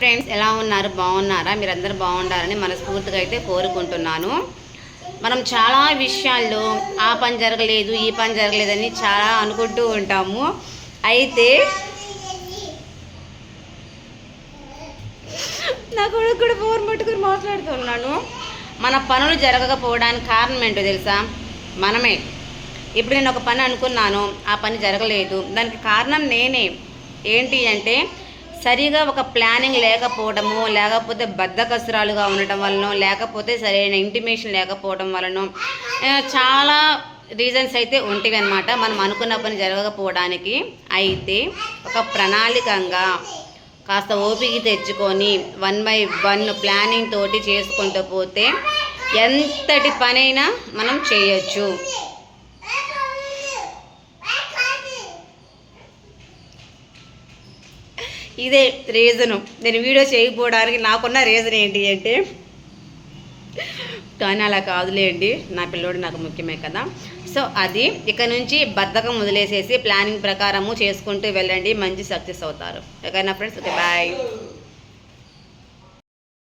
Friends, ఎలా ఉన్నారు? బాగున్నారా? మీరందరూ బాగుండాలని మనస్ఫూర్తిగా అయితే కోరుకుంటున్నాను. మనం చాలా విషయాల్లో ఆ పని జరగలేదు, ఈ పని జరగలేదని చాలా అనుకుంటూ ఉంటాము. అయితే నా కొడుకు కూడా ఫోన్ పట్టుకుని మాట్లాడుతున్నాను. మన పనులు జరగకపోవడానికి కారణం ఏంటో తెలుసా? మనమే. ఇప్పుడు నేను ఒక పని అనుకున్నాను, ఆ పని జరగలేదు, దానికి కారణం నేనే. ఏంటి అంటే సరిగా ఒక ప్లానింగ్ లేకపోవడము, లేకపోతే బద్ధకస్తురాలుగా ఉండటం వలన, లేకపోతే సరైన ఇంటిమేషన్ లేకపోవడం వలన చాలా రీజన్స్ అయితే ఉంటాయి అన్నమాట మనం అనుకున్న పని జరగకపోవడానికి. అయితే ఒక ప్రణాళికంగా కాస్త ఓపిక తెచ్చుకొని 1 by 1 ప్లానింగ్ తోటి చేసుకుంటూ పోతే ఎంతటి పనైనా మనం చేయొచ్చు. ఇదే రీజను నేను వీడియో చేయకపోవడానికి నాకున్న రీజన్ ఏంటి అంటే, కానీ అలా కాదులేండి, నా పిల్లోడు నాకు ముఖ్యమే కదా. సో అది ఇక నుంచి బద్ధకం వదిలేసేసి ప్లానింగ్ ప్రకారము చేసుకుంటూ వెళ్ళండి, మంచి సక్సెస్ అవుతారు. ఓకేనా ఫ్రెండ్స్? Okay, bye.